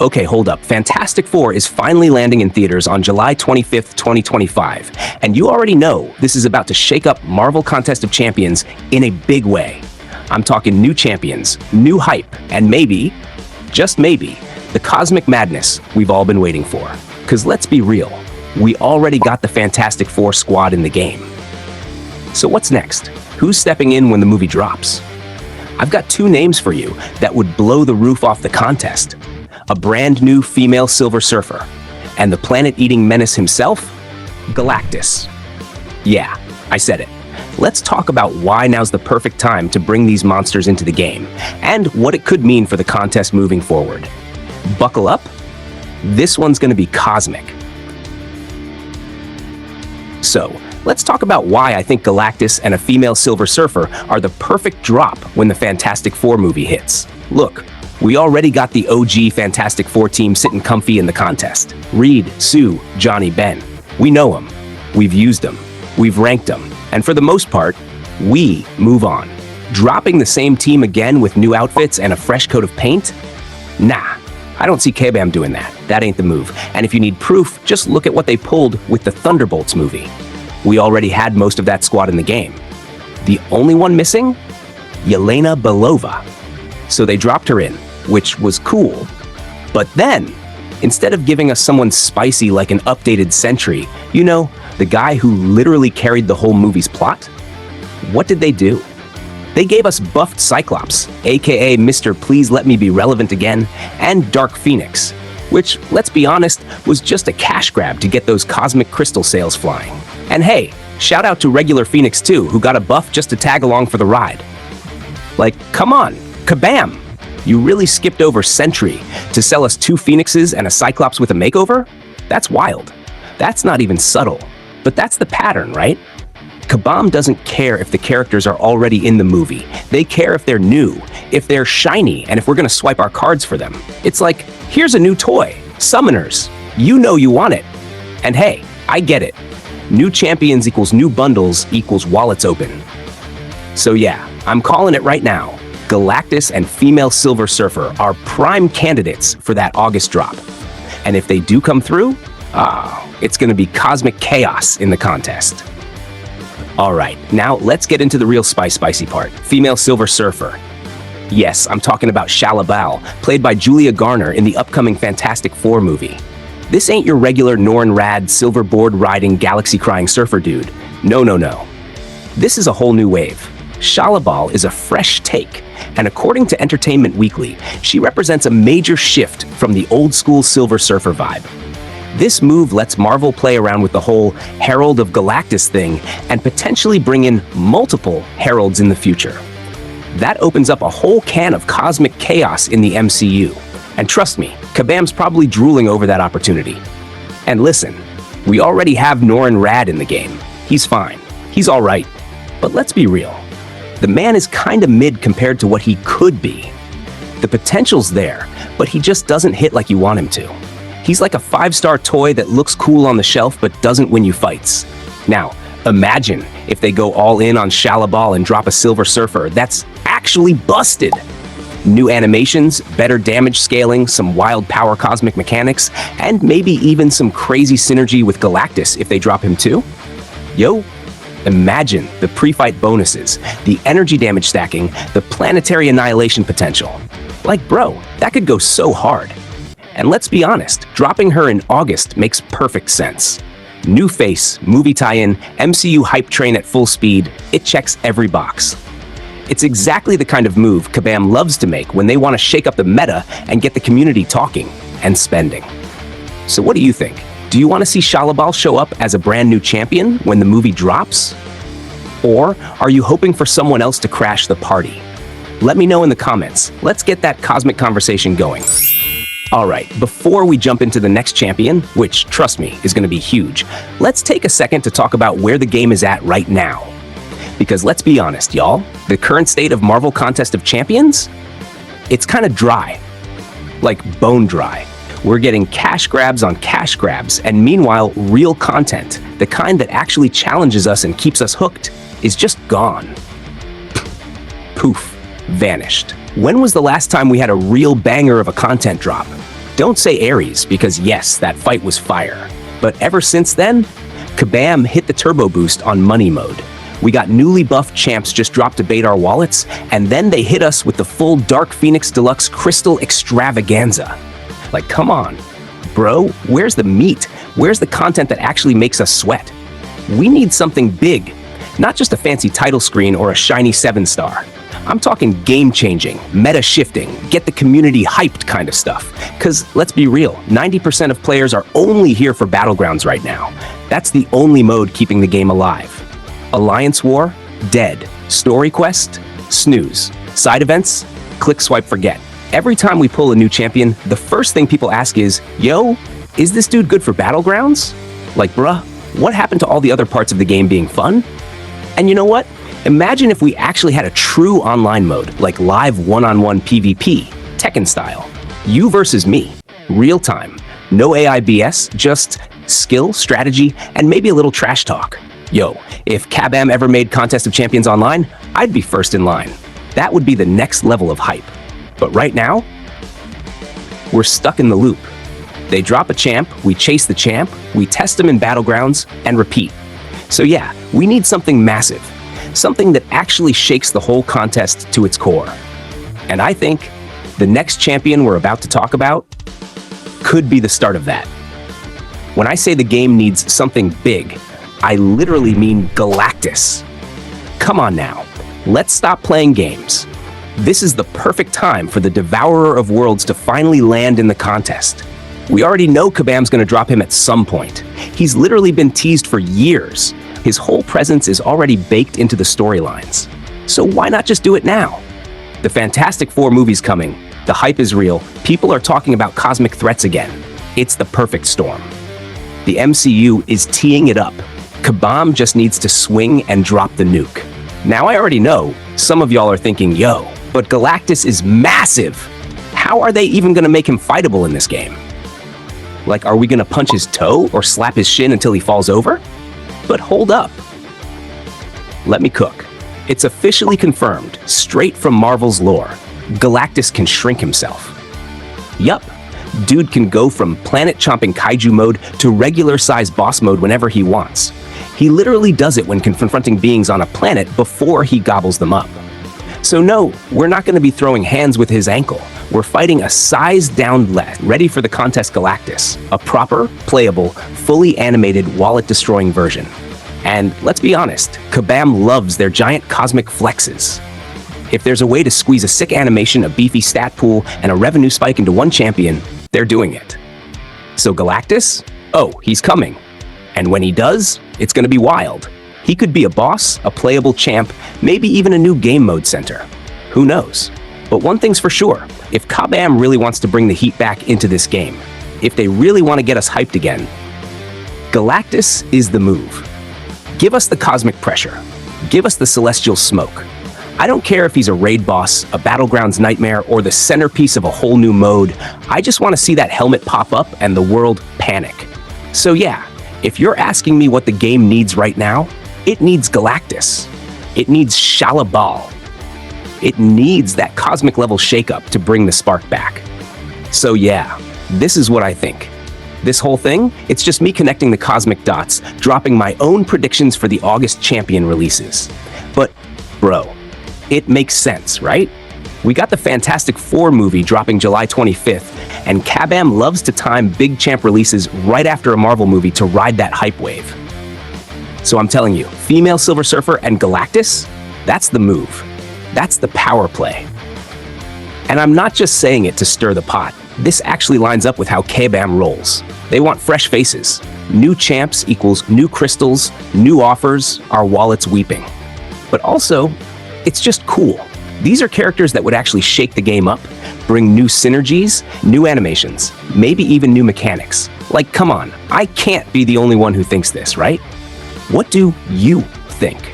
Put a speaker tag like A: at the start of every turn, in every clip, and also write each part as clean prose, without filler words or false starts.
A: Okay, hold up. Fantastic Four is finally landing in theaters on July 25th, 2025. And you already know this is about to shake up Marvel Contest of Champions in a big way. I'm talking new champions, new hype, and maybe, just maybe, the cosmic madness we've all been waiting for. Because let's be real, we already got the Fantastic Four squad in the game. So what's next? Who's stepping in when the movie drops? I've got two names for you that would blow the roof off the contest. A brand new female Silver Surfer, and the planet-eating menace himself, Galactus. Yeah, I said it. Let's talk about why now's the perfect time to bring these monsters into the game, and what it could mean for the contest moving forward. Buckle up. This one's gonna be cosmic. So, let's talk about why I think Galactus and a female Silver Surfer are the perfect drop when the Fantastic Four movie hits. Look, we already got the OG Fantastic Four team sitting comfy in the contest. Reed, Sue, Johnny, Ben. We know them. We've used them. We've ranked them. And for the most part, we move on. Dropping the same team again with new outfits and a fresh coat of paint? Nah, I don't see Kabam doing that. That ain't the move. And if you need proof, just look at what they pulled with the Thunderbolts movie. We already had most of that squad in the game. The only one missing? Yelena Belova. So they dropped her in, which was cool. But then, instead of giving us someone spicy like an updated Sentry, you know, the guy who literally carried the whole movie's plot, what did they do? They gave us buffed Cyclops, a.k.a. Mr. Please Let Me Be Relevant Again, and Dark Phoenix, which, let's be honest, was just a cash grab to get those cosmic crystal sales flying. And hey, shout out to regular Phoenix too, who got a buff just to tag along for the ride. Like, come on, kabam! You really skipped over Sentry to sell us two Phoenixes and a Cyclops with a makeover? That's wild. That's not even subtle. But that's the pattern, right? Kabam doesn't care if the characters are already in the movie. They care if they're new, if they're shiny, and if we're gonna swipe our cards for them. It's like, here's a new toy, Summoners. You know you want it. And hey, I get it. New champions equals new bundles equals wallets open. So yeah, I'm calling it right now. Galactus and female Silver Surfer are prime candidates for that August drop. And if they do come through, it's gonna be cosmic chaos in the contest. All right, now let's get into the real spicy part. Female Silver Surfer. Yes, I'm talking about Shalla-Bal, played by Julia Garner in the upcoming Fantastic Four movie. This ain't your regular Norn Rad, silverboard-riding, galaxy-crying surfer dude. No. This is a whole new wave. Shalabal is a fresh take, and according to Entertainment Weekly, she represents a major shift from the old-school Silver Surfer vibe. This move lets Marvel play around with the whole Herald of Galactus thing and potentially bring in multiple Heralds in the future. That opens up a whole can of cosmic chaos in the MCU. And trust me, Kabam's probably drooling over that opportunity. And listen, we already have Norrin Rad in the game. He's fine. He's all right. But let's be real. The man is kinda mid compared to what he could be. The potential's there, but he just doesn't hit like you want him to. He's like a 5-star toy that looks cool on the shelf but doesn't win you fights. Now, imagine if they go all in on Shalla-Bal and drop a Silver Surfer that's actually busted. New animations, better damage scaling, some wild power cosmic mechanics, and maybe even some crazy synergy with Galactus if they drop him too. Yo, imagine the pre-fight bonuses, the energy damage stacking, the planetary annihilation potential. Like bro, that could go so hard. And let's be honest, dropping her in August makes perfect sense. New face, movie tie-in, MCU hype train at full speed, it checks every box. It's exactly the kind of move Kabam loves to make when they want to shake up the meta and get the community talking and spending. So what do you think? Do you want to see Shalabal show up as a brand new champion when the movie drops? Or are you hoping for someone else to crash the party? Let me know in the comments. Let's get that cosmic conversation going. All right, before we jump into the next champion, which, trust me, is going to be huge, let's take a second to talk about where the game is at right now. Because let's be honest, y'all, the current state of Marvel Contest of Champions? It's kind of dry. Like bone dry. We're getting cash grabs on cash grabs, and meanwhile, real content, the kind that actually challenges us and keeps us hooked, is just gone. Poof, vanished. When was the last time we had a real banger of a content drop? Don't say Ares, because yes, that fight was fire. But ever since then, Kabam hit the turbo boost on money mode. We got newly buffed champs just dropped to bait our wallets, and then they hit us with the full Dark Phoenix Deluxe Crystal Extravaganza. Like, come on. Bro, where's the meat? Where's the content that actually makes us sweat? We need something big, not just a fancy title screen or a shiny 7-star. I'm talking game-changing, meta-shifting, get the community hyped kind of stuff. Because, let's be real, 90% of players are only here for Battlegrounds right now. That's the only mode keeping the game alive. Alliance War, dead. Story quest, snooze. Side events, click, swipe, forget. Every time we pull a new champion, the first thing people ask is, yo, is this dude good for Battlegrounds? Like, bruh, what happened to all the other parts of the game being fun? And you know what? Imagine if we actually had a true online mode, like live one-on-one PvP, Tekken style. You versus me, real time. No AI BS, just skill, strategy, and maybe a little trash talk. Yo, if Kabam ever made Contest of Champions online, I'd be first in line. That would be the next level of hype. But right now, we're stuck in the loop. They drop a champ, we chase the champ, we test them in Battlegrounds, and repeat. So yeah, we need something massive. Something that actually shakes the whole contest to its core. And I think the next champion we're about to talk about could be the start of that. When I say the game needs something big, I literally mean Galactus. Come on now, let's stop playing games. This is the perfect time for the Devourer of Worlds to finally land in the contest. We already know Kabam's gonna drop him at some point. He's literally been teased for years. His whole presence is already baked into the storylines. So why not just do it now? The Fantastic Four movie's coming. The hype is real. People are talking about cosmic threats again. It's the perfect storm. The MCU is teeing it up. Kabam just needs to swing and drop the nuke. Now I already know, some of y'all are thinking, yo, but Galactus is massive. How are they even gonna make him fightable in this game? Like, are we gonna punch his toe or slap his shin until he falls over? But hold up. Let me cook. It's officially confirmed, straight from Marvel's lore. Galactus can shrink himself. Yup. Dude can go from planet-chomping kaiju mode to regular-size boss mode whenever he wants. He literally does it when confronting beings on a planet before he gobbles them up. So no, we're not going to be throwing hands with his ankle. We're fighting a sized-down ready for the contest Galactus, a proper, playable, fully animated, wallet-destroying version. And let's be honest, Kabam loves their giant cosmic flexes. If there's a way to squeeze a sick animation, a beefy stat pool, and a revenue spike into one champion, they're doing it. So Galactus? Oh, he's coming. And when he does, it's going to be wild. He could be a boss, a playable champ, maybe even a new game mode center. Who knows? But one thing's for sure, if Kabam really wants to bring the heat back into this game, if they really want to get us hyped again, Galactus is the move. Give us the cosmic pressure. Give us the celestial smoke. I don't care if he's a raid boss, a Battlegrounds nightmare, or the centerpiece of a whole new mode. I just want to see that helmet pop up and the world panic. So yeah, if you're asking me what the game needs right now, it needs Galactus. It needs Shalabal. It needs that cosmic level shakeup to bring the spark back. So yeah, this is what I think. This whole thing, it's just me connecting the cosmic dots, dropping my own predictions for the August champion releases. But, bro, it makes sense, right? We got the Fantastic Four movie dropping July 25th, and Kabam loves to time big champ releases right after a Marvel movie to ride that hype wave. So I'm telling you, female Silver Surfer and Galactus, that's the move. That's the power play. And I'm not just saying it to stir the pot. This actually lines up with how Kabam rolls. They want fresh faces. New champs equals new crystals, new offers, our wallets weeping. But also, it's just cool. These are characters that would actually shake the game up, bring new synergies, new animations, maybe even new mechanics. Like, come on, I can't be the only one who thinks this, right? What do you think?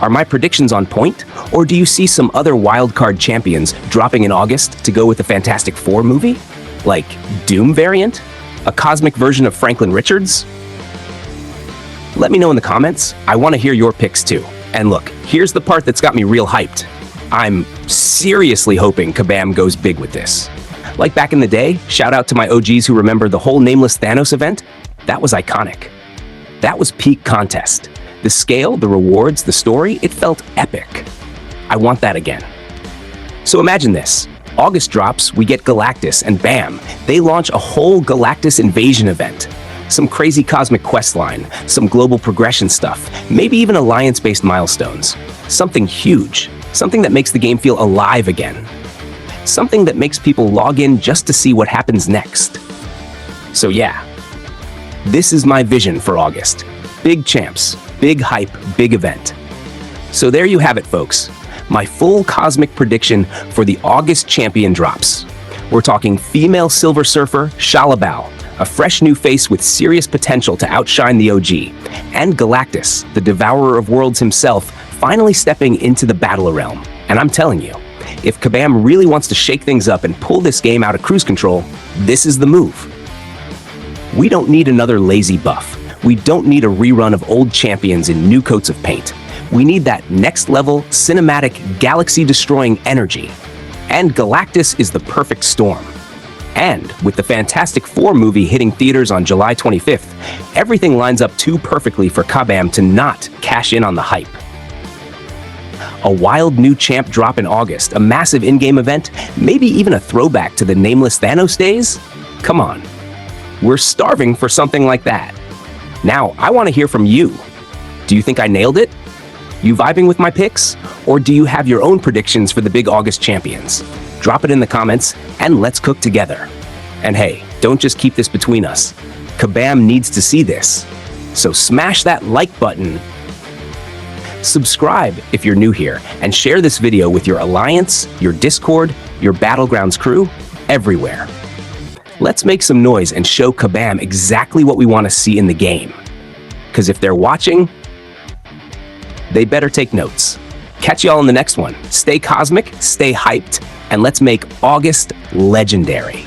A: Are my predictions on point, or do you see some other wildcard champions dropping in August to go with the Fantastic Four movie? Like Doom variant? A cosmic version of Franklin Richards? Let me know in the comments. I want to hear your picks too. And look, here's the part that's got me real hyped. I'm seriously hoping Kabam goes big with this. Like back in the day, shout out to my OGs who remember the whole Nameless Thanos event. That was iconic. That was peak contest. The scale, the rewards, the story, it felt epic. I want that again. So imagine this. August drops, we get Galactus, and bam, they launch a whole Galactus invasion event. Some crazy cosmic quest line, some global progression stuff, maybe even alliance-based milestones. Something huge, something that makes the game feel alive again. Something that makes people log in just to see what happens next. So yeah, this is my vision for August. Big champs, big hype, big event. So there you have it, folks. My full cosmic prediction for the August champion drops. We're talking female Silver Surfer Shalla-Bal, a fresh new face with serious potential to outshine the OG, and Galactus, the devourer of worlds himself, finally stepping into the Battlerealm. And I'm telling you, if Kabam really wants to shake things up and pull this game out of cruise control, this is the move. We don't need another lazy buff. We don't need a rerun of old champions in new coats of paint. We need that next-level, cinematic, galaxy-destroying energy. And Galactus is the perfect storm. And with the Fantastic Four movie hitting theaters on July 25th, everything lines up too perfectly for Kabam to not cash in on the hype. A wild new champ drop in August, a massive in-game event, maybe even a throwback to the Nameless Thanos days? Come on. We're starving for something like that. Now, I want to hear from you. Do you think I nailed it? You vibing with my picks? Or do you have your own predictions for the big August champions? Drop it in the comments, and let's cook together. And hey, don't just keep this between us. Kabam needs to see this. So smash that like button. Subscribe if you're new here, and share this video with your Alliance, your Discord, your Battlegrounds crew, everywhere. Let's make some noise and show Kabam exactly what we want to see in the game. Because if they're watching, they better take notes. Catch y'all in the next one. Stay cosmic, stay hyped, and let's make August legendary.